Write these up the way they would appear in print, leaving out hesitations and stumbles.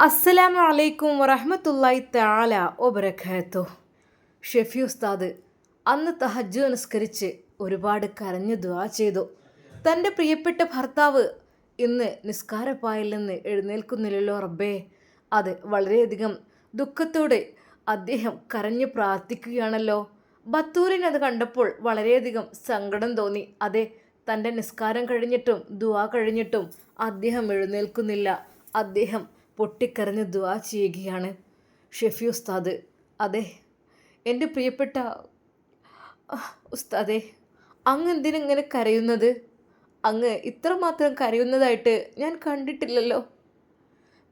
അസ്സലാമു അലൈക്കും വറഹ്മത്തുള്ളാഹി തആല വബറകാതുഹു. ഷെഫി ഉസ്താദ് അന്ന് തഹജ്ജുദ് നിസ്കരിച്ച് ഒരുപാട് കരഞ്ഞു ദുആ ചെയ്തു. തൻ്റെ പ്രിയപ്പെട്ട ഭർത്താവ് ഇന്ന് നിസ്കാരപ്പായിൽ നിന്ന് എഴുന്നേൽക്കുന്നില്ലല്ലോ റബ്ബേ. അത് വളരെയധികം ദുഃഖത്തോടെ അദ്ദേഹം കരഞ്ഞു പ്രാർത്ഥിക്കുകയാണല്ലോ. ബത്തൂരിനത് കണ്ടപ്പോൾ വളരെയധികം സങ്കടം തോന്നി. അതെ, തൻ്റെ നിസ്കാരം കഴിഞ്ഞിട്ടും ദുആ കഴിഞ്ഞിട്ടും അദ്ദേഹം എഴുന്നേൽക്കുന്നില്ല. അദ്ദേഹം പൊട്ടിക്കരഞ്ഞ് ദുആ ചെയ്യുകയാണ്. ഷെഫി ഉസ്താദ്, അതെ എൻ്റെ പ്രിയപ്പെട്ട ഉസ്താദെ, അങ്ങ് എന്തിനിങ്ങനെ കരയുന്നത്? അങ്ങ് ഇത്രമാത്രം കരയുന്നതായിട്ട് ഞാൻ കണ്ടിട്ടില്ലല്ലോ.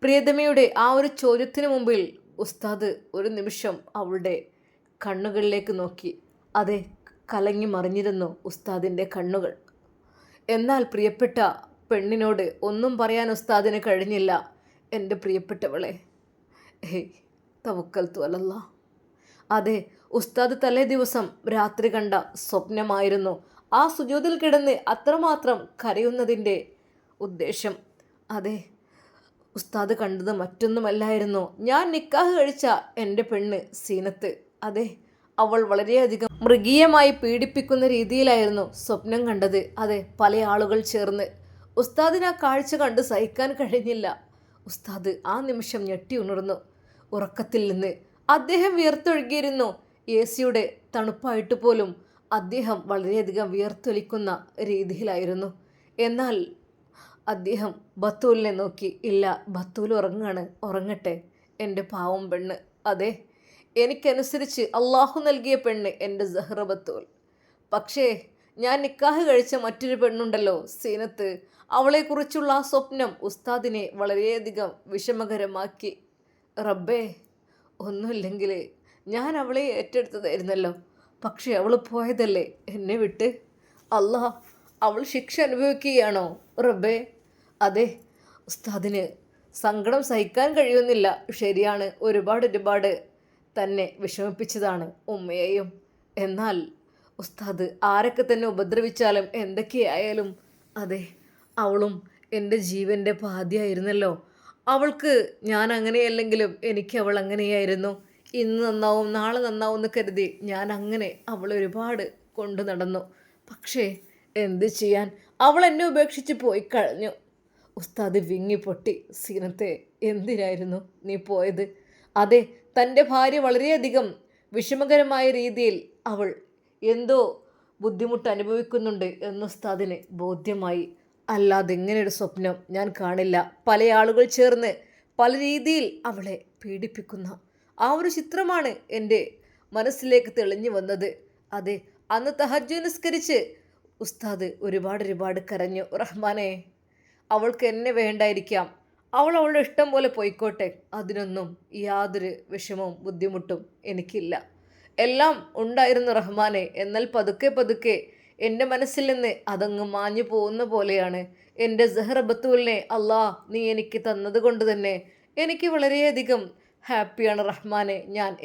പ്രിയതമയുടെ ആ ഒരു ചോദ്യത്തിന് മുമ്പിൽ ഉസ്താദ് ഒരു നിമിഷം അവളുടെ കണ്ണുകളിലേക്ക് നോക്കി. അതെ, കലങ്ങി മറിഞ്ഞിരുന്നു ഉസ്താദിൻ്റെ കണ്ണുകൾ. എന്നാൽ പ്രിയപ്പെട്ട പെണ്ണിനോട് ഒന്നും പറയാൻ ഉസ്താദിന് കഴിഞ്ഞില്ല. എൻ്റെ പ്രിയപ്പെട്ടവളെ, തവക്കൽത്തു അലല്ലാ. അതെ, ഉസ്താദ് തലേ ദിവസം രാത്രി കണ്ട സ്വപ്നമായിരുന്നു ആ സുജൂദിൽ കിടന്ന് അത്രമാത്രം കരയുന്നതിൻ്റെ ഉദ്ദേശം. അതെ, ഉസ്താദ് കണ്ടത് മറ്റൊന്നുമല്ലായിരുന്നു. ഞാൻ നിക്കാഹ് കഴിച്ച എൻ്റെ പെണ്ണ് സീനത്ത്, അതെ, അവൾ വളരെയധികം മൃഗീയമായി പീഡിപ്പിക്കുന്ന രീതിയിലായിരുന്നു സ്വപ്നം കണ്ടത്. അതെ, പല ആളുകൾ ചേർന്ന്. ഉസ്താദിന് ആ കാഴ്ച കണ്ട് സഹിക്കാൻ കഴിഞ്ഞില്ല. ഉസ്താദ് ആ നിമിഷം ഞെട്ടി ഉണർന്നു. ഉറക്കത്തിൽ നിന്ന് അദ്ദേഹം വിയർത്തൊഴുകിയിരുന്നു. എ സിയുടെ തണുപ്പായിട്ട് പോലും അദ്ദേഹം വളരെയധികം വിയർത്തൊലിക്കുന്ന രീതിയിലായിരുന്നു. എന്നാൽ അദ്ദേഹം ബത്തൂലിനെ നോക്കി. ഇല്ല, ബത്തൂൽ ഉറങ്ങാണ്, ഉറങ്ങട്ടെ എൻ്റെ പാവം പെണ്ണ്. അതെ, എനിക്കനുസരിച്ച് അള്ളാഹു നൽകിയ പെണ്ണ് എൻ്റെ സഹ്റ ബത്തൂൽ. പക്ഷേ ഞാൻ നിക്കാഹ് കഴിച്ച മറ്റൊരു പെണ്ണുണ്ടല്ലോ, സീനത്ത്, അവളെക്കുറിച്ചുള്ള ആ സ്വപ്നം ഉസ്താദിനെ വളരെയധികം വിഷമകരമാക്കി. റബ്ബേ, ഒന്നുമില്ലെങ്കിൽ ഞാൻ അവളെ ഏറ്റെടുത്തതായിരുന്നല്ലോ. പക്ഷേ അവൾ പോയതല്ലേ എന്നെ വിട്ട്. അല്ലാ, അവൾ ശിക്ഷ അനുഭവിക്കുകയാണോ റബ്ബേ? അതെ, ഉസ്താദിന് സങ്കടം സഹിക്കാൻ കഴിയുന്നില്ല. ശരിയാണ്, ഒരുപാട് തന്നെ വിഷമിപ്പിച്ചതാണ് ഉമ്മയെയും. എന്നാൽ ഉസ്താദ് ആരൊക്കെ തന്നെ ഉപദ്രവിച്ചാലും എന്തൊക്കെയായാലും അതെ, അവളും എൻ്റെ ജീവൻ്റെ പാതിയായിരുന്നല്ലോ. അവൾക്ക് ഞാൻ അങ്ങനെയല്ലെങ്കിലും എനിക്ക് അവൾ അങ്ങനെയായിരുന്നു. ഇന്ന് നന്നാവും നാളെ നന്നാവും എന്ന് കരുതി ഞാൻ അങ്ങനെ അവളെ ഒരുപാട് കൊണ്ടു നടന്നു. പക്ഷേ എന്ത് ചെയ്യാൻ, അവൾ എന്നെ ഉപേക്ഷിച്ച് പോയി കഴിഞ്ഞു. ഉസ്താദ് വിങ്ങിപ്പൊട്ടി. സീനത്തെ, എന്തിനായിരുന്നു നീ പോയത്? അതെ, തൻ്റെ ഭാര്യ വളരെയധികം വിഷമകരമായ രീതിയിൽ അവൾ എന്തോ ബുദ്ധിമുട്ട് അനുഭവിക്കുന്നുണ്ട് എന്ന് ഉസ്താദിന് ബോധ്യമായി. അല്ലാതെ ഇങ്ങനെയൊരു സ്വപ്നം ഞാൻ കാണില്ല. പല ആളുകൾ ചേർന്ന് പല രീതിയിൽ അവളെ പീഡിപ്പിക്കുന്ന ആ ഒരു ചിത്രമാണ് എൻ്റെ മനസ്സിലേക്ക് തെളിഞ്ഞു വന്നത്. അതെ, അന്ന് തഹജ്ജുദ് നിസ്കരിച്ച് ഉസ്താദ് ഒരുപാട് കരഞ്ഞു. റഹ്മാനെ, അവൾക്ക് എന്നെ വേണ്ടായിരിക്കാം, അവൾ അവളുടെ ഇഷ്ടം പോലെ പോയിക്കോട്ടെ, അതിനൊന്നും യാതൊരു വിഷമവും ബുദ്ധിമുട്ടും എനിക്കില്ല. എല്ലാം ഉണ്ടായിരുന്നു റഹ്മാനെ. എന്നാൽ പതുക്കെ എൻ്റെ മനസ്സിൽ നിന്ന് അതങ്ങ് മാഞ്ഞു പോകുന്ന പോലെയാണ്. എൻ്റെ സഹ്റ ബത്തൂലിനെ അല്ലാ നീ എനിക്ക് തന്നത് കൊണ്ട് തന്നെ എനിക്ക് വളരെയധികം ഹാപ്പിയാണ് റഹ്മാനെ.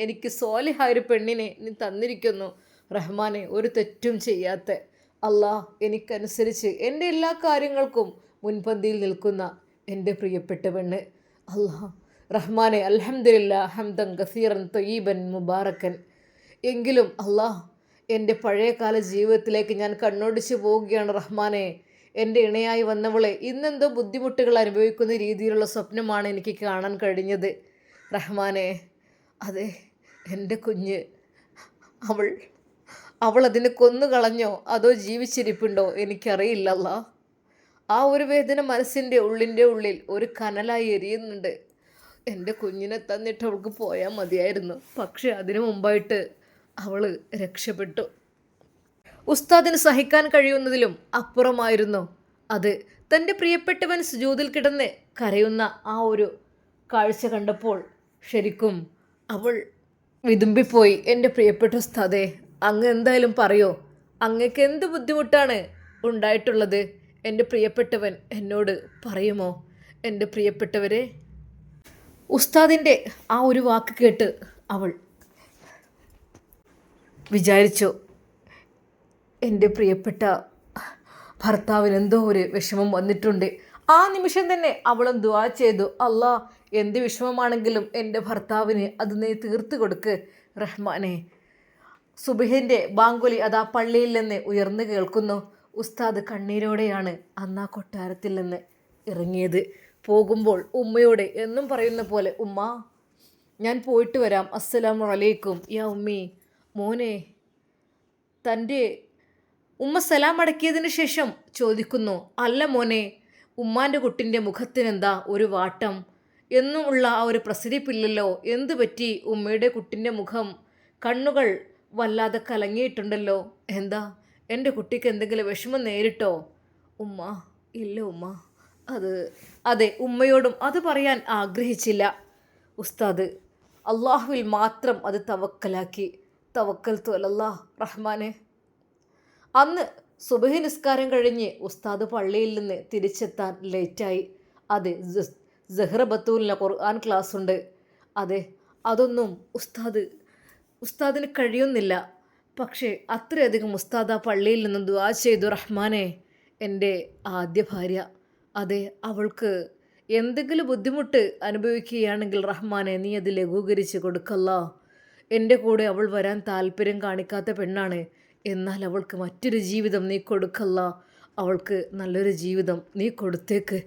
എനിക്ക് സ്വാലിഹായൊരു പെണ്ണിനെ നീ തന്നിരിക്കുന്നു റഹ്മാനെ, ഒരു തെറ്റും ചെയ്യാത്ത. അല്ലാ, എനിക്കനുസരിച്ച് എൻ്റെ എല്ലാ കാര്യങ്ങൾക്കും മുൻപന്തിയിൽ നിൽക്കുന്ന എൻ്റെ പ്രിയപ്പെട്ട പെണ്ണ്. അല്ലാ റഹ്മാനെ, അൽഹംദുലില്ലാ ഹംദൻ കസീറൻ ത്വയ്യിബൻ മുബാറക്കൻ. എങ്കിലും അല്ലാ, എൻ്റെ പഴയകാല ജീവിതത്തിലേക്ക് ഞാൻ കണ്ണോടിച്ച് പോവുകയാണ് റഹ്മാനെ. എൻ്റെ ഇണയായി വന്നവളെ ഇന്നെന്തോ ബുദ്ധിമുട്ടുകൾ അനുഭവിക്കുന്ന രീതിയിലുള്ള സ്വപ്നമാണ് എനിക്ക് കാണാൻ കഴിഞ്ഞത് റഹ്മാനെ. അതെ, എൻ്റെ കുഞ്ഞ്, അവൾ അതിനെ കൊന്നു കളഞ്ഞോ അതോ ജീവിച്ചിരിപ്പുണ്ടോ എനിക്കറിയില്ലല്ല. ആ ഒരു വേദന മനസ്സിൻ്റെ ഉള്ളിൽ ഒരു കനലായി എരിയുന്നുണ്ട്. എൻ്റെ കുഞ്ഞിനെ തന്നിട്ട് അവൾക്ക് പോയാൽ മതിയായിരുന്നു. പക്ഷെ അതിനു മുമ്പായിട്ട് അവൾ രക്ഷപ്പെട്ടു. ഉസ്താദിന് സഹിക്കാൻ കഴിയുന്നതിലും അപ്പുറമായിരുന്നു അത്. തൻ്റെ പ്രിയപ്പെട്ടവൻ സുജൂദിൽ കിടന്ന് കരയുന്ന ആ ഒരു കാഴ്ച കണ്ടപ്പോൾ ശരിക്കും അവൾ വിതുമ്പിപ്പോയി. എൻ്റെ പ്രിയപ്പെട്ട ഉസ്താദേ, അങ്ങ് എന്തായാലും പറയോ, അങ്ങക്ക് എന്ത് ബുദ്ധിമുട്ടാണ് ഉണ്ടായിട്ടുള്ളത്? എൻ്റെ പ്രിയപ്പെട്ടവൻ എന്നോട് പറയുമോ? എൻ്റെ പ്രിയപ്പെട്ടവരെ, ഉസ്താദിൻ്റെ ആ ഒരു വാക്ക് കേട്ട് അവൾ വിചാരിച്ചു, എൻ്റെ പ്രിയപ്പെട്ട ഭർത്താവിന് എന്തോ ഒരു വിഷമം വന്നിട്ടുണ്ട്. ആ നിമിഷം തന്നെ അവളും ദുആ ചെയ്തു. അല്ലാ, എന്ത് വിഷമമാണെങ്കിലും എൻ്റെ ഭർത്താവിന് അത് നീ തീർത്തു കൊടുക്ക് റഹ്മാനെ. സുബഹിൻ്റെ ബാങ്കുലി അതാ പള്ളിയിൽ നിന്ന് ഉയർന്നു കേൾക്കുന്നു. ഉസ്താദ് കണ്ണീരോടെയാണ് അന്ന് ആ കൊട്ടാരത്തിൽ നിന്ന് ഇറങ്ങിയത്. പോകുമ്പോൾ ഉമ്മയോട് എന്നും പറയുന്ന പോലെ, ഉമ്മ ഞാൻ പോയിട്ട് വരാം, അസ്സലാമു അലൈക്കും യാ ഉമ്മി. മോനെ, തൻ്റെ ഉമ്മ സലാം അടക്കിയതിന് ശേഷം ചോദിക്കുന്നു, അല്ല മോനെ, ഉമ്മാൻ്റെ കുട്ടിൻ്റെ മുഖത്തിനെന്താ ഒരു വാട്ടം? എന്നും ഉള്ള ആ ഒരു പ്രസരിപ്പില്ലല്ലോ, എന്തു പറ്റി? ഉമ്മയുടെ കുട്ടിൻ്റെ മുഖം, കണ്ണുകൾ വല്ലാതെ കലങ്ങിയിട്ടുണ്ടല്ലോ, എന്താ എൻ്റെ കുട്ടിക്ക് എന്തെങ്കിലും വിഷമം നേരിട്ടോ? ഉമ്മ, ഇല്ല ഉമ്മ. അതെ, ഉമ്മയോടും അത് പറയാൻ ആഗ്രഹിച്ചില്ല. ഉസ്താദ് അള്ളാഹുവിൽ മാത്രം അത് തവക്കലാക്കി. തവക്കൽത്തു അലല്ലാഹ് റഹ്മാനെ. അന്ന് സുബഹി നിസ്കാരം കഴിഞ്ഞ് ഉസ്താദ് പള്ളിയിൽ നിന്ന് തിരിച്ചെത്താൻ ലേറ്റായി. അതെ, സഹ്റ ബത്തൂലിന് ഖുർആൻ ക്ലാസ് ഉണ്ട്. അതെ, അതൊന്നും ഉസ്താദിന് കഴിയുന്നില്ല. പക്ഷേ അത്രയധികം ഉസ്താദ് ആ പള്ളിയിൽ നിന്ന് ദുആ ചെയ്തു, റഹ്മാനെ, എൻ്റെ ആദ്യ ഭാര്യ, അതെ, അവൾക്ക് എന്തെങ്കിലും ബുദ്ധിമുട്ട് അനുഭവിക്കുകയാണെങ്കിൽ റഹ്മാനെ നീ അത് ലഘൂകരിച്ച് കൊടുക്കല്ല. എൻ്റെ കൂടെ അവൾ വരാൻ താല്പര്യം കാണിക്കാത്ത പെണ്ണാണ്, എന്നാൽ അവൾക്ക് മറ്റൊരു ജീവിതം നീ കൊടുക്കല്ല. അവൾക്ക് നല്ലൊരു ജീവിതം നീ കൊടുത്തേക്ക്.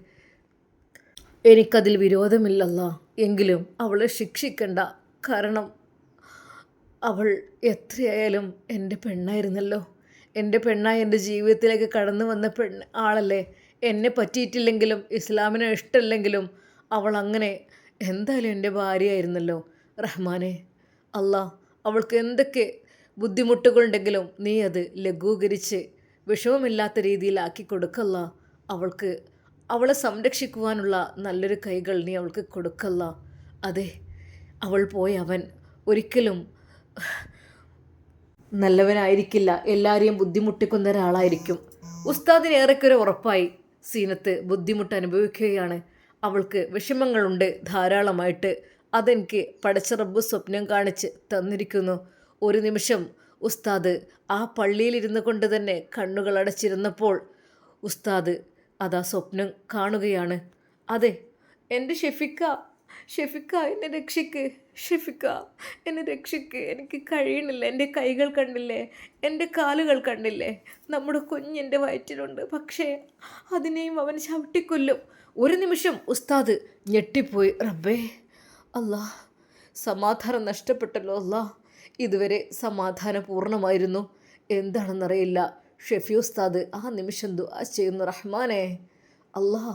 എനിക്കതിൽ വിരോധമില്ലല്ല, എങ്കിലും അവളെ ശിക്ഷിക്കണ്ട. കാരണം അവൾ എത്രയായാലും എൻ്റെ പെണ്ണായിരുന്നല്ലോ. എൻ്റെ പെണ്ണായി എൻ്റെ ജീവിതത്തിലേക്ക് കടന്നു വന്ന ആളല്ലേ. എന്നെ പറ്റിയിട്ടില്ലെങ്കിലും ഇസ്ലാമിനെ ഇഷ്ടമല്ലെങ്കിലും അവൾ അങ്ങനെ എന്തായാലും എൻ്റെ ഭാര്യയായിരുന്നല്ലോ. റഹ്മാനെ, അല്ലാ, അവൾക്ക് എന്തൊക്കെ ബുദ്ധിമുട്ടുകളുണ്ടെങ്കിലും നീ അത് ലഘൂകരിച്ച് വിഷമമില്ലാത്ത രീതിയിലാക്കി കൊടുക്കല്ല. അവളെ സംരക്ഷിക്കുവാനുള്ള നല്ലൊരു കൈകൾ നീ അവൾക്ക് കൊടുക്കല്ല. അതെ, അവൾ പോയ അവൻ ഒരിക്കലും നല്ലവനായിരിക്കില്ല, എല്ലാവരെയും ബുദ്ധിമുട്ടിക്കുന്ന ഒരാളായിരിക്കും. ഉസ്താദിന് ഏറെക്കുറെ ഉറപ്പായി സീനത്ത് ബുദ്ധിമുട്ട് അനുഭവിക്കുകയാണ്. അവൾക്ക് വിഷമങ്ങളുണ്ട് ധാരാളമായിട്ട്. അതെനിക്ക് പടച്ച റബ്ബ് സ്വപ്നം കാണിച്ച് തന്നിരിക്കുന്നു. ഒരു നിമിഷം ഉസ്താദ് ആ പള്ളിയിലിരുന്നു കൊണ്ട് തന്നെ കണ്ണുകൾ അടച്ചിരുന്നപ്പോൾ ഉസ്താദ് അതാ സ്വപ്നം കാണുകയാണ്. അതെ, എൻ്റെ ഷെഫിക്ക എന്നെ രക്ഷിക്ക്, ഷെഫിക്ക എന്നെ രക്ഷിക്ക്, എനിക്ക് കഴിയണില്ല, എൻ്റെ കൈകൾ കണ്ടില്ലേ, എൻ്റെ കാലുകൾ കണ്ടില്ലേ, നമ്മുടെ കുഞ്ഞെൻ്റെ വയറ്റിലുണ്ട്, പക്ഷേ അതിനെയും അവൻ ചവിട്ടിക്കൊല്ലും. ഒരു നിമിഷം ഉസ്താദ് ഞെട്ടിപ്പോയി. റബ്ബേ, അല്ലാ, സമാധാനം നഷ്ടപ്പെട്ടല്ലോ അല്ലാ. ഇതുവരെ സമാധാനപൂർണ്ണമായിരുന്നു, എന്താണെന്നറിയില്ല. ഷെഫി ഉസ്താദ് ആ നിമിഷം ദുആ ചെയ്യുന്നു, റഹ്മാനെ, അല്ലാ,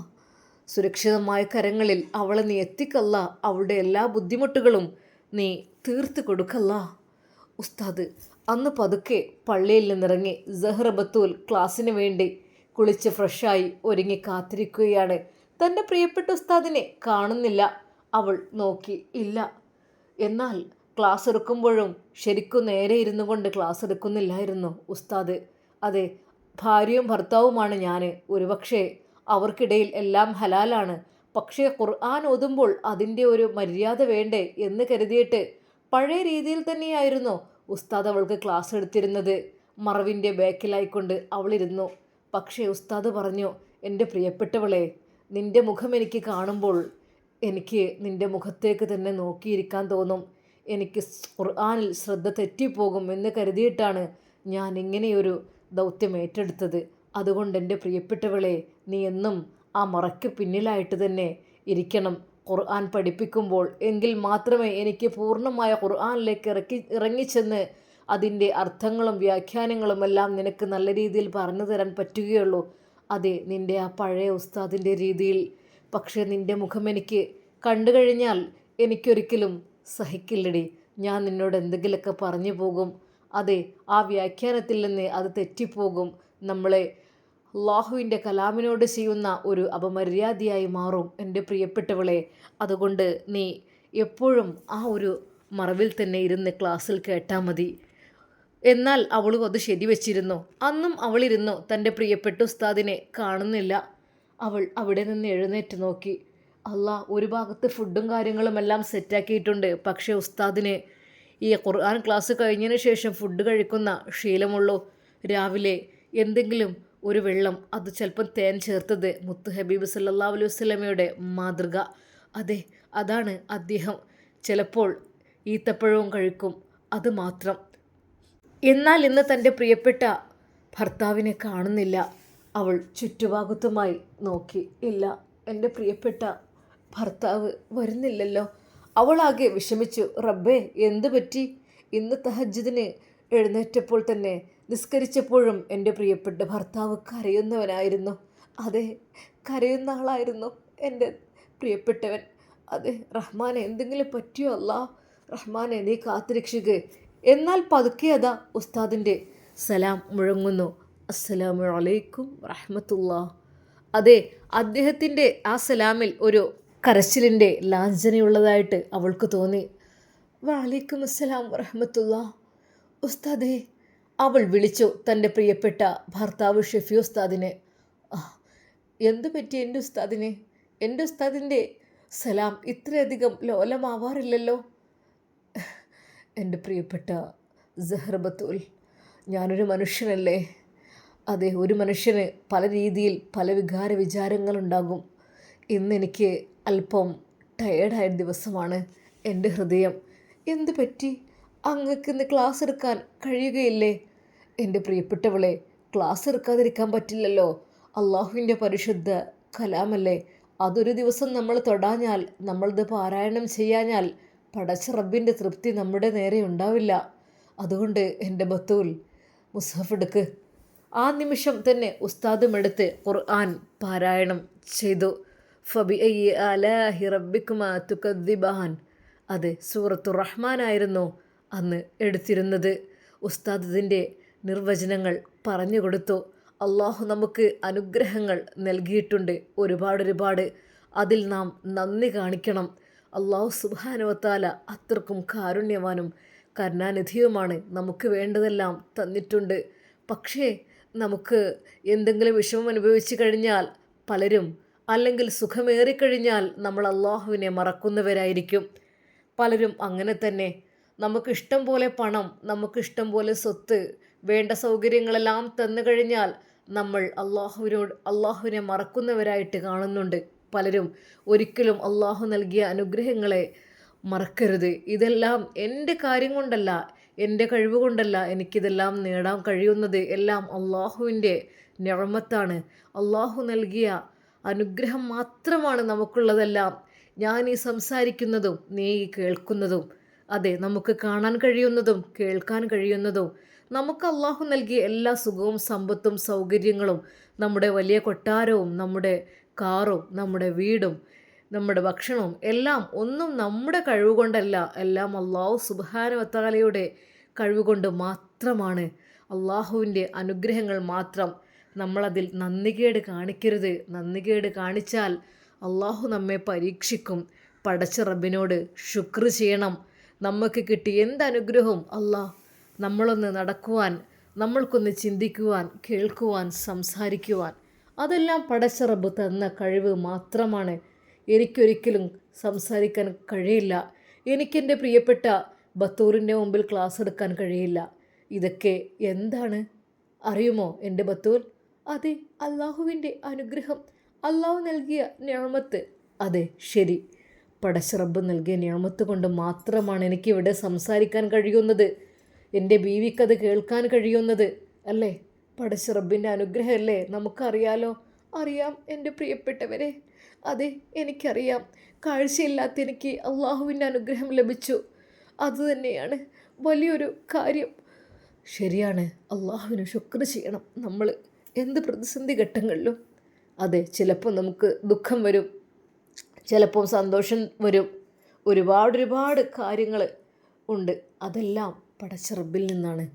സുരക്ഷിതമായ കരങ്ങളിൽ അവളെ നീ എത്തിക്കല്ല, അവളുടെ എല്ലാ ബുദ്ധിമുട്ടുകളും നീ തീർത്ത് കൊടുക്കല്ല. ഉസ്താദ് അന്ന് പതുക്കെ പള്ളിയിൽ നിന്നിറങ്ങി സഹ്റ ബത്തൂൽ ക്ലാസ്സിന് വേണ്ടി കുളിച്ച് ഫ്രഷായി ഒരുങ്ങി കാത്തിരിക്കുകയാണ്. തൻ്റെ പ്രിയപ്പെട്ട ഉസ്താദിനെ കാണുന്നില്ല. അവൾ നോക്കി, ഇല്ല. എന്നാൽ ക്ലാസ് എടുക്കുമ്പോഴും ശരിക്കും നേരെ ഇരുന്നു കൊണ്ട് ക്ലാസ് എടുക്കുന്നില്ലായിരുന്നു ഉസ്താദ്. അതെ, ഭാര്യയും ഭർത്താവുമാണ് ഞാൻ. ഒരുപക്ഷെ അവർക്കിടയിൽ എല്ലാം ഹലാലാണ്. പക്ഷേ ഖുർആൻ ഓതുമ്പോൾ അതിൻ്റെ ഒരു മര്യാദ വേണ്ടേ എന്ന് കരുതിയിട്ട് പഴയ രീതിയിൽ തന്നെയായിരുന്നു ഉസ്താദ് അവൾക്ക് ക്ലാസ് എടുത്തിരുന്നത്. മറവിൻ്റെ ബാക്കിലായിക്കൊണ്ട് അവളിരുന്നു. പക്ഷേ ഉസ്താദ് പറഞ്ഞു, എൻ്റെ പ്രിയപ്പെട്ടവളെ, നിൻ്റെ മുഖം എനിക്ക് കാണുമ്പോൾ എനിക്ക് നിൻ്റെ മുഖത്തേക്ക് തന്നെ നോക്കിയിരിക്കാൻ തോന്നും. എനിക്ക് ഖുർആനിൽ ശ്രദ്ധ തെറ്റിപ്പോകും എന്ന് കരുതിയിട്ടാണ് ഞാൻ ഇങ്ങനെയൊരു ദൗത്യം ഏറ്റെടുത്തത്. അതുകൊണ്ട് എൻ്റെ പ്രിയപ്പെട്ടവളെ, നീ എന്നും ആ മറയ്ക്ക് പിന്നിലായിട്ട് തന്നെ ഇരിക്കണം ഖുർആൻ പഠിപ്പിക്കുമ്പോൾ. എങ്കിൽ മാത്രമേ എനിക്ക് പൂർണ്ണമായ ഖുർആനിലേക്ക് ഇറങ്ങിച്ചെന്ന് അതിൻ്റെ അർത്ഥങ്ങളും വ്യാഖ്യാനങ്ങളും എല്ലാം നിനക്ക് നല്ല രീതിയിൽ പറഞ്ഞു തരാൻ പറ്റുകയുള്ളൂ. അതെ, നിൻ്റെ ആ പഴയ ഉസ്താദിൻ്റെ രീതിയിൽ. പക്ഷേ നിൻ്റെ മുഖം എനിക്ക് കണ്ടു കഴിഞ്ഞാൽ എനിക്കൊരിക്കലും സഹിക്കില്ലടി. ഞാൻ നിന്നോട് എന്തെങ്കിലുമൊക്കെ പറഞ്ഞു പോകും. അതെ, ആ വ്യാഖ്യാനത്തിൽ നിന്ന് അത് തെറ്റിപ്പോകും. നമ്മളെ അള്ളാഹുവിൻ്റെ കലാമിനോട് ചെയ്യുന്ന ഒരു അപമര്യാദയായി മാറും എൻ്റെ പ്രിയപ്പെട്ടവളെ. അതുകൊണ്ട് നീ എപ്പോഴും ആ ഒരു മറവിൽ തന്നെ ഇരുന്ന് ക്ലാസ്സിൽ കേട്ടാൽ മതി. എന്നാൽ അവളും അത് ശരിവെച്ചിരുന്നു. അന്നും അവളിരുന്നു, തൻ്റെ പ്രിയപ്പെട്ട ഉസ്താദിനെ കാണുന്നില്ല. അവൾ അവിടെ നിന്ന് എഴുന്നേറ്റ് നോക്കി. അല്ലാ, ഒരു ഭാഗത്ത് ഫുഡും കാര്യങ്ങളും എല്ലാം സെറ്റാക്കിയിട്ടുണ്ട്. പക്ഷേ ഉസ്താദിന് ഈ ഖുർആൻ ക്ലാസ് കഴിഞ്ഞതിന് ശേഷം ഫുഡ് കഴിക്കുന്ന ശീലമുള്ളൂ. രാവിലെ എന്തെങ്കിലും ഒരു വെള്ളം, അത് ചിലപ്പം തേൻ ചേർത്തത്, മുത്ത് ഹബീബ് സല്ലല്ലാഹു അലൈഹി വസല്ലമയുടെ മാതൃക. അതെ, അതാണ് അദ്ദേഹം ചിലപ്പോൾ ഈത്തപ്പഴവും കഴിക്കും, അത് മാത്രം. എന്നാൽ ഇന്ന് തൻ്റെ പ്രിയപ്പെട്ട ഭർത്താവിനെ കാണുന്നില്ല. അവൾ ചുറ്റുഭാഗത്തുമായി നോക്കി. ഇല്ല, എൻ്റെ പ്രിയപ്പെട്ട ഭർത്താവ് വരുന്നില്ലല്ലോ. അവളാകെ വിഷമിച്ചു. റബ്ബേ, എന്തു പറ്റി? ഇന്ന് തഹജ്ജുദിന് എഴുന്നേറ്റപ്പോൾ തന്നെ നിസ്കരിച്ചപ്പോഴും എൻ്റെ പ്രിയപ്പെട്ട ഭർത്താവ് കരയുന്നവനായിരുന്നു. അതെ, കരയുന്ന ആളായിരുന്നു എൻ്റെ പ്രിയപ്പെട്ടവൻ. അതെ റഹ്മാനെ, എന്തെങ്കിലും പറ്റിയോ? അല്ലാ റഹ്മാനെ, നീ കാത്തുരക്ഷിക്കുക. എന്നാൽ പതുക്കെ അതാ ഉസ്താദിൻ്റെ സലാം മുഴങ്ങുന്നു. അസ്സലാമു അലൈക്കും റഹ്മത്തുള്ളാ. അതെ, അദ്ദേഹത്തിൻ്റെ ആ സലാമിൽ ഒരു കരച്ചിലിൻ്റെ ലാഞ്ചനയുള്ളതായിട്ട് അവൾക്ക് തോന്നി. വഅലൈക്കും അസ്സലാം റഹ്മത്തുള്ളാ ഉസ്താദേ. അവൾ വിളിച്ചു തൻ്റെ പ്രിയപ്പെട്ട ഭർത്താവ് ഷെഫി ഉസ്താദിനെ. എന്തു പറ്റി എൻ്റെ ഉസ്താദിനെ? എൻ്റെ ഉസ്താദിൻ്റെ സലാം ഇത്രയധികം ലോലമാവാറില്ലല്ലോ. എൻ്റെ പ്രിയപ്പെട്ട സഹ്റ ബത്തൂൽ, ഞാനൊരു മനുഷ്യനല്ലേ. അതെ, ഒരു മനുഷ്യന് പല രീതിയിൽ പല വികാര വിചാരങ്ങളുണ്ടാകും. ഇന്നെനിക്ക് അല്പം ടയേർഡായ ദിവസമാണ്. എൻ്റെ ഹൃദയം. എന്തു പറ്റി? അങ്ങക്ക് ഇന്ന് ക്ലാസ് എടുക്കാൻ കഴിയുകയില്ലേ? എൻ്റെ പ്രിയപ്പെട്ടവളെ, ക്ലാസ് എടുക്കാതിരിക്കാൻ പറ്റില്ലല്ലോ. അള്ളാഹുവിൻ്റെ പരിശുദ്ധ കലാമല്ലേ. അതൊരു ദിവസം നമ്മൾ തൊടാഞ്ഞാൽ, നമ്മളത് പാരായണം ചെയ്യാഞ്ഞാൽ പടച്ച റബ്ബിൻ്റെ തൃപ്തി നമ്മുടെ നേരെ ഉണ്ടാവില്ല. അതുകൊണ്ട് എൻ്റെ ബത്തൂൽ, മുസ്ഹഫ് എടുക്ക്. ആ നിമിഷം തന്നെ ഉസ്താദും എടുത്ത് ഖുർആൻ പാരായണം ചെയ്തു. ഫബിഅയ്യി ആലാഹി റബ്ബിക്കുമാ തുകദ്ദിബാൻ. അത് സൂറത്തുർ റഹ്മാനായിരുന്നു അന്ന് എടുത്തിരുന്നത്. ഉസ്താദ് ഇതിൻ്റെ നിർവചനങ്ങൾ പറഞ്ഞു കൊടുത്തു. അള്ളാഹു നമുക്ക് അനുഗ്രഹങ്ങൾ നൽകിയിട്ടുണ്ട് ഒരുപാട്. അതിൽ നാം നന്ദി കാണിക്കണം. അള്ളാഹു സുബ്ഹാനഹു വ തആല അത്രക്കും കാരുണ്യവാനും കരുണാനിധിയുമാണ്. നമുക്ക് വേണ്ടതെല്ലാം തന്നിട്ടുണ്ട്. പക്ഷേ നമുക്ക് എന്തെങ്കിലും വിഷമം അനുഭവിച്ചു കഴിഞ്ഞാൽ പലരും, അല്ലെങ്കിൽ സുഖമേറിക്കഴിഞ്ഞാൽ നമ്മൾ അള്ളാഹുവിനെ മറക്കുന്നവരായിരിക്കും പലരും. അങ്ങനെ തന്നെ നമുക്കിഷ്ടം പോലെ പണം, നമുക്കിഷ്ടം പോലെ സ്വത്ത്, വേണ്ട സൗകര്യങ്ങളെല്ലാം തന്നു കഴിഞ്ഞാൽ നമ്മൾ അള്ളാഹുവിനെ മറക്കുന്നവരായിട്ട് കാണുന്നുണ്ട് പലരും. ഒരിക്കലും അള്ളാഹു നൽകിയ അനുഗ്രഹങ്ങളെ മറക്കരുത്. ഇതെല്ലാം എൻ്റെ കാര്യം കൊണ്ടല്ല, എൻ്റെ കഴിവ് കൊണ്ടല്ല എനിക്കിതെല്ലാം നേടാൻ കഴിയുന്നത്. എല്ലാം അള്ളാഹുവിൻ്റെ നിഅമത്താണ്. അള്ളാഹു നൽകിയ അനുഗ്രഹം മാത്രമാണ് നമുക്കുള്ളതെല്ലാം. ഞാൻ ഈ സംസാരിക്കുന്നതും നീ ഈ കേൾക്കുന്നതും, അതെ, നമുക്ക് കാണാൻ കഴിയുന്നതും കേൾക്കാൻ കഴിയുന്നതും, നമുക്ക് അള്ളാഹു നൽകിയ എല്ലാ സുഖവും സമ്പത്തും സൗകര്യങ്ങളും, നമ്മുടെ വലിയ കൊട്ടാരവും നമ്മുടെ കാറും നമ്മുടെ വീടും നമ്മുടെ ഭക്ഷണവും എല്ലാം ഒന്നും നമ്മുടെ കഴിവ് കൊണ്ടല്ല, എല്ലാം അള്ളാഹു സുബ്ഹാനഹു വ തആലയുടെ കഴിവ് കൊണ്ട് മാത്രമാണ്. അള്ളാഹുവിൻ്റെ അനുഗ്രഹങ്ങൾ മാത്രം. നമ്മളതിൽ നന്ദികേട് കാണിക്കരുത്. നന്ദികേട് കാണിച്ചാൽ അള്ളാഹു നമ്മെ പരീക്ഷിക്കും. പടച്ച റബ്ബിനോട് ശുക്ർ ചെയ്യണം. നമുക്ക് കിട്ടിയ എന്തനുഗ്രഹവും നമ്മളൊന്ന് നടക്കുവാൻ, നമ്മൾക്കൊന്ന് ചിന്തിക്കുവാൻ, കേൾക്കുവാൻ, സംസാരിക്കുവാൻ, അതെല്ലാം പടച്ച റബ്ബ് തന്ന കഴിവ് മാത്രമാണ്. എനിക്കൊരിക്കലും സംസാരിക്കാൻ കഴിയില്ല. എനിക്കെൻ്റെ പ്രിയപ്പെട്ട ബത്തൂറിൻ്റെ മുമ്പിൽ ക്ലാസ് എടുക്കാൻ കഴിയില്ല. ഇതൊക്കെ എന്താണ് അറിയുമോ എൻ്റെ ബത്തൂർ? അതെ, അള്ളാഹുവിൻ്റെ അനുഗ്രഹം, അള്ളാഹു നൽകിയ നിഅമത്ത്. അതെ, ശരി, പടച്ച റബ്ബ് നൽകിയ നിഅമത്ത് കൊണ്ട് മാത്രമാണ് എനിക്കിവിടെ സംസാരിക്കാൻ കഴിയുന്നത്, എൻ്റെ ബീവിക്കത് കേൾക്കാൻ കഴിയുന്നത്, അല്ലേ? പടച്ച റബ്ബിൻ്റെ അനുഗ്രഹമല്ലേ? നമുക്കറിയാലോ. അറിയാം എൻ്റെ പ്രിയപ്പെട്ടവരെ, അതെ എനിക്കറിയാം. കാഴ്ചയില്ലാത്ത എനിക്ക് അള്ളാഹുവിൻ്റെ അനുഗ്രഹം ലഭിച്ചു. അതുതന്നെയാണ് വലിയൊരു കാര്യം. ശരിയാണ്, അള്ളാഹുവിന് ശുക്ർ ചെയ്യണം നമ്മൾ എന്ത് പ്രതിസന്ധി ഘട്ടങ്ങളിലും. അതെ, ചിലപ്പോൾ നമുക്ക് ദുഃഖം വരും, ചിലപ്പോൾ സന്തോഷം വരും, ഒരുപാട് കാര്യങ്ങൾ ഉണ്ട്. അതെല്ലാം പടച്ച റബ്ബിൽ നിന്നാണ്.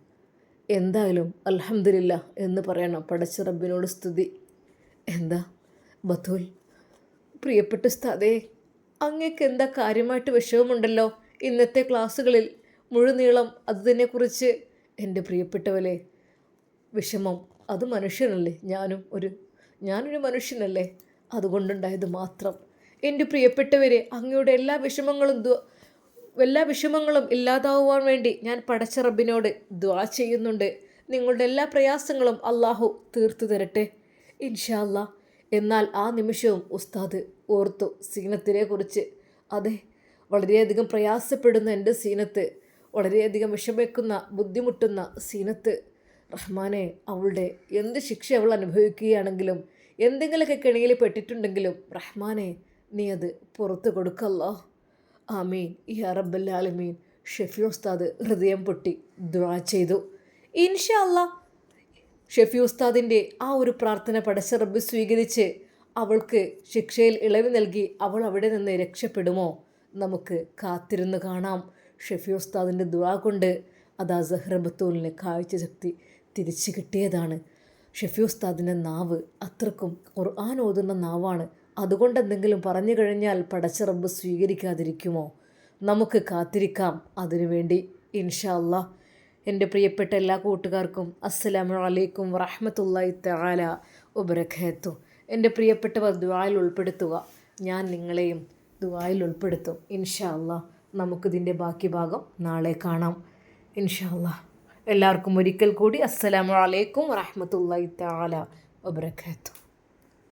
എന്തായാലും അൽഹംദുലില്ലാ എന്ന് പറയണം. പടച്ച റബ്ബിനോട് സ്തുതി. എന്താ ബത്തൂൽ, പ്രിയപ്പെട്ട ഉസ്താദേ, അങ്ങേക്ക് എന്താ കാര്യമായിട്ട് വിഷമമുണ്ടല്ലോ? ഇന്നത്തെ ക്ലാസ്സുകളിൽ മുഴുനീളം അതിനെക്കുറിച്ച്. എൻ്റെ പ്രിയപ്പെട്ടവരെ, വിഷമം അത് മനുഷ്യനല്ലേ, ഞാനൊരു മനുഷ്യനല്ലേ, അതുകൊണ്ടുണ്ടായത് മാത്രം. എൻ്റെ പ്രിയപ്പെട്ടവരെ, അങ്ങയുടെ എല്ലാ വിഷമങ്ങളും ഇല്ലാതാവുവാൻ വേണ്ടി ഞാൻ പടച്ച റബ്ബിനോട് ദുആ ചെയ്യുന്നുണ്ട്. നിങ്ങളുടെ എല്ലാ പ്രയാസങ്ങളും അള്ളാഹു തീർത്തു തരട്ടെ ഇൻഷാ അല്ലാ. എന്നാൽ ആ നിമിഷവും ഉസ്താദ് ഓർത്തു സീനത്തിനെ കുറിച്ച്. അതെ, വളരെയധികം പ്രയാസപ്പെടുന്ന എൻ്റെ സീനത്ത്, വളരെയധികം വിഷമിക്കുന്ന ബുദ്ധിമുട്ടുന്ന സീനത്ത്, റഹ്മാനെ, അവളുടെ എന്ത് ശിക്ഷ അവൾ അനുഭവിക്കുകയാണെങ്കിലും എന്തെങ്കിലുമൊക്കെ കെണിയിൽ പെട്ടിട്ടുണ്ടെങ്കിലും റഹ്മാനെ, നീ അത് പുറത്ത് കൊടുക്കല്ലോ. ആമീൻ യാ റബ്ബൽ ആലമീൻ. ഷെഫി ഉസ്താദ് ഹൃദയം പൊട്ടി ദുആ ചെയ്തു. ഇൻഷാ അല്ലാഹ് ഷെഫി ഉസ്താദിൻ്റെ ആ ഒരു പ്രാർത്ഥന പടച്ച റബ്ബ് സ്വീകരിച്ച് അവൾക്ക് ശിക്ഷയിൽ ഇളവ് നൽകി അവൾ അവിടെ നിന്ന് രക്ഷപ്പെടുമോ? നമുക്ക് കാത്തിരുന്ന് കാണാം. ഷെഫി ഉസ്താദിൻ്റെ ദുആ കൊണ്ട് അതാ സഹ്റ ബത്തൂലിന് കാഴ്ചശക്തി തിരിച്ചു കിട്ടിയതാണ്. ഷെഫി ഉസ്താദിൻ്റെ നാവ് അത്രക്കും ഖുർആൻ ഓതുന്ന നാവാണ്. അതുകൊണ്ട് എന്തെങ്കിലും പറഞ്ഞു കഴിഞ്ഞാൽ പടച്ച റബ്ബ് സ്വീകരിക്കാതിരിക്കുമോ? നമുക്ക് കാത്തിരിക്കാം അതിനുവേണ്ടി ഇൻഷാ അല്ലാഹ്. എൻ്റെ പ്രിയപ്പെട്ട എല്ലാ കൂട്ടുകാർക്കും അസ്സലാമു അലൈക്കും വറഹ്മത്തുള്ളാഹി തആല വബറകാതുഹു. എൻ്റെ പ്രിയപ്പെട്ടവർ ദുആയിൽ ഉൾപ്പെടുത്തുക. ഞാൻ നിങ്ങളെയും ദുആയിൽ ഉൾപ്പെടുത്തും ഇൻഷാ അല്ലാഹ്. നമുക്കിതിൻ്റെ ബാക്കി ഭാഗം നാളെ കാണാം ഇൻഷാ അല്ലാഹ്. എല്ലാവർക്കും ഒരിക്കൽ കൂടി അസ്സലാമു അലൈക്കും വറഹ്മത്തുള്ളാഹി തആല വബറകാതുഹു.